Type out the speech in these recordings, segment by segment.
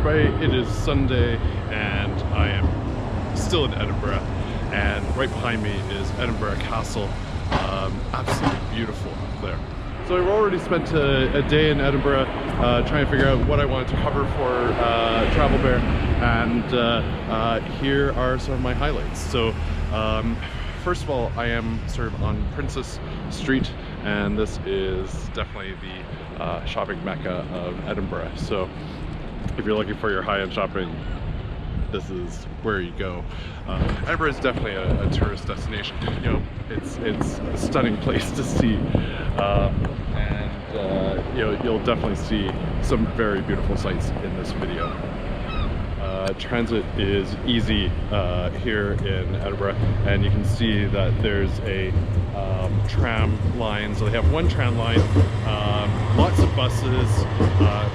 everybody, it is Sunday and I am still in Edinburgh, and right behind me is Edinburgh Castle. Absolutely beautiful up there. So I've already spent a day in Edinburgh trying to figure out what I wanted to cover for Travel Bear, and here are some of my highlights. So first of all, I am sort of on Princess Street, and this is definitely the shopping mecca of Edinburgh. So if you're looking for your high-end shopping, this is where you go. Edinburgh is definitely a tourist destination. You know, it's a stunning place to see, and you know, you'll definitely see some very beautiful sights in this video. Transit is easy here in Edinburgh, and you can see that there's a tram line. So they have one tram line, lots of buses,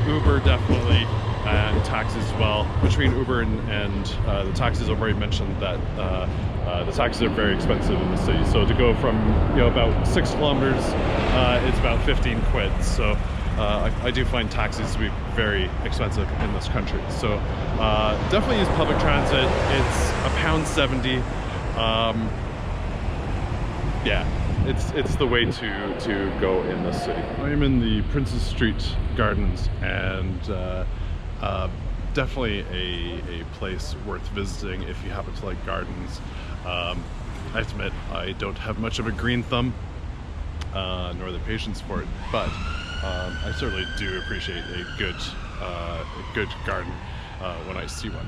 Uber definitely, and taxis as well. Between Uber and the taxis, I've already mentioned that the taxis are very expensive in the city. So to go from, you know, about 6 kilometers, it's about 15 quid. So I do find taxis to be very expensive in this country. So definitely use public transit. It's £1.70. Yeah, it's the way to go in this city. I'm in the Princess Street Gardens, and definitely a place worth visiting if you happen to like gardens. I have to admit, I don't have much of a green thumb, nor the patience for it, but I certainly do appreciate a good garden when I see one.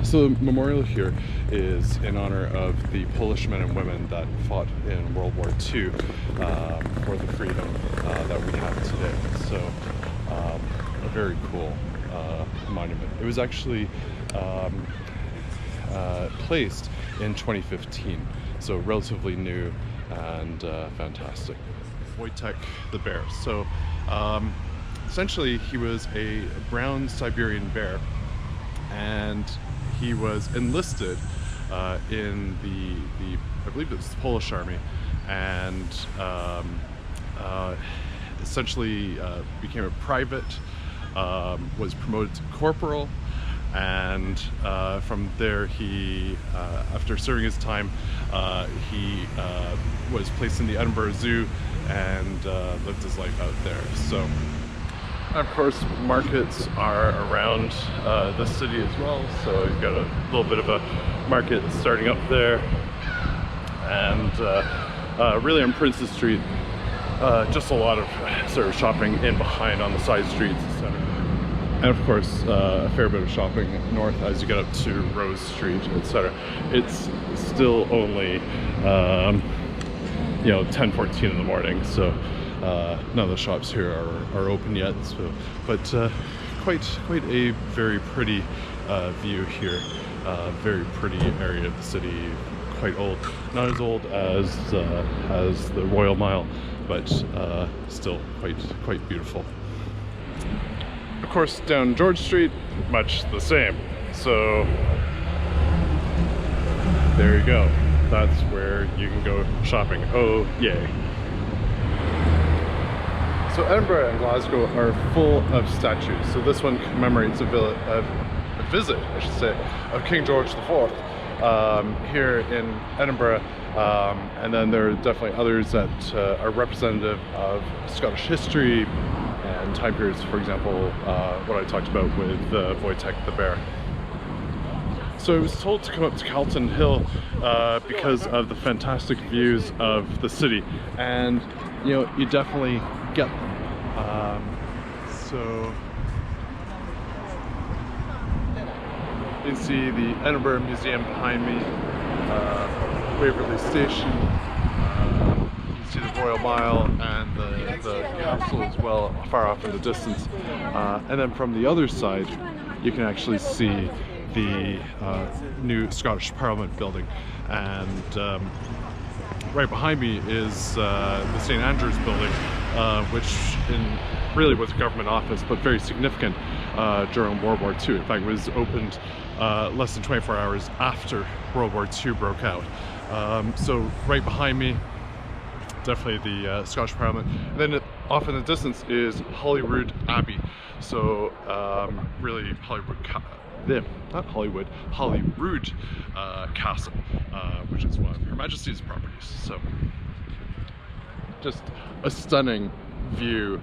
So the memorial here is in honor of the Polish men and women that fought in World War II for the freedom that we have today. So a very cool monument. It was actually placed in 2015, so relatively new and fantastic. Wojtek the bear. So essentially he was a brown Siberian bear, and he was enlisted in the I believe it was the Polish army, and essentially became a private, was promoted to corporal, and from there he, after serving his time, he was placed in the Edinburgh Zoo and lived his life out there. So, of course, markets are around the city as well. So you've got a little bit of a market starting up there, and really on Princess Street, just a lot of sort of shopping in behind on the side streets, etc. And of course, a fair bit of shopping north as you get up to Rose Street, etc. It's still only you know, 10:14 in the morning, so none of the shops here are open yet. So, but quite a very pretty view here. Very pretty area of the city. Quite old, not as old as the Royal Mile, but still quite beautiful. Of course, down George Street, much the same. So there you go. That's where you can go shopping. Oh, yay. So Edinburgh and Glasgow are full of statues. So this one commemorates a visit, I should say, of King George IV here in Edinburgh. And then there are definitely others that are representative of Scottish history and time periods. For example, what I talked about with Wojtek the bear. So I was told to come up to Calton Hill because of the fantastic views of the city, and you know, you definitely get them. So you can see the Edinburgh Museum behind me, Waverley Station, you can see the Royal Mile and the castle as well, far off in the distance. And then from the other side, you can actually see the new Scottish Parliament building, and right behind me is the St. Andrew's building, which really was a government office, but very significant during World War II. In fact, it was opened less than 24 hours after World War II broke out. So right behind me, definitely the Scottish Parliament. And then off in the distance is Holyrood Abbey. So really Holyrood Castle, which is one of Her Majesty's properties. So just a stunning view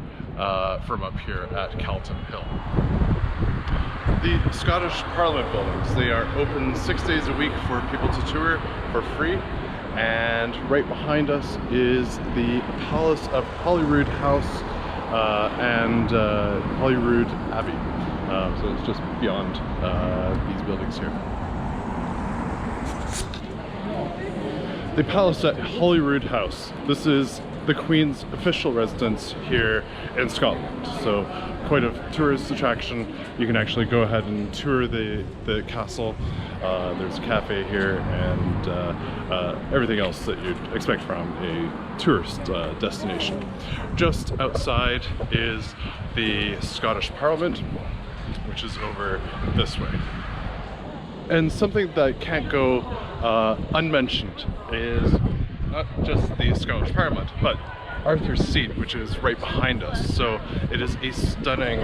from up here at Calton Hill. The Scottish Parliament buildings, they are open 6 days a week for people to tour for free. And right behind us is the Palace of Holyrood House and Holyrood Abbey. So it's just beyond these buildings here. The Palace at Holyrood House. This is the Queen's official residence here in Scotland. So quite a tourist attraction. You can actually go ahead and tour the castle. There's a cafe here and everything else that you'd expect from a tourist destination. Just outside is the Scottish Parliament, which is over this way. And something that can't go unmentioned is not just the Scottish Parliament, but Arthur's Seat, which is right behind us. So it is a stunning,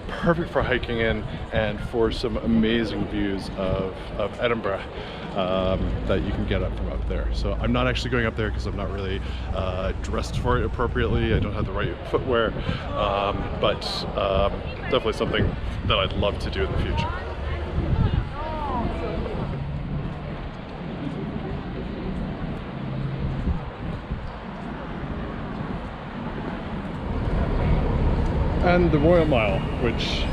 perfect for hiking in and for some amazing views of Edinburgh that you can get up from up there. So I'm not actually going up there because I'm not really dressed for it appropriately. I don't have the right footwear, but definitely something that I'd love to do in the future. And the Royal Mile, which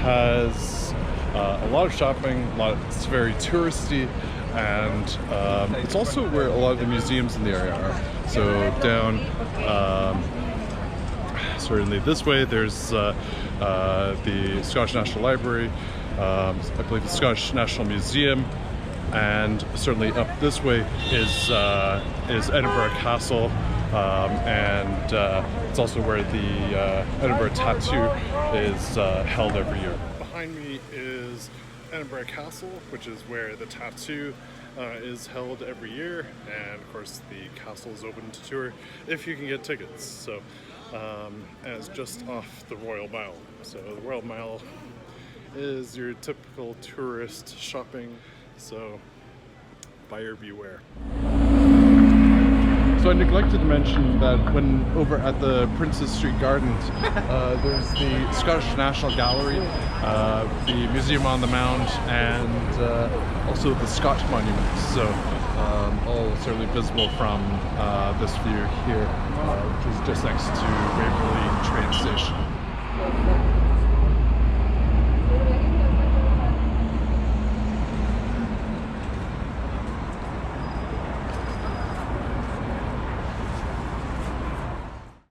has a lot of shopping, it's very touristy, and it's also where a lot of the museums in the area are. So down, certainly this way, there's the Scottish National Library, I believe the Scottish National Museum, and certainly up this way is Edinburgh Castle. And it's also where the Edinburgh Tattoo is held every year. Behind me is Edinburgh Castle, which is where the Tattoo is held every year, and of course the castle is open to tour if you can get tickets. So, and it's just off the Royal Mile. So the Royal Mile is your typical tourist shopping, so buyer beware. So I neglected to mention that when over at the Princes Street Gardens, there's the Scottish National Gallery, the Museum on the Mound, and also the Scotch Monuments. So all certainly visible from this view here, which is just next to Waverley train station.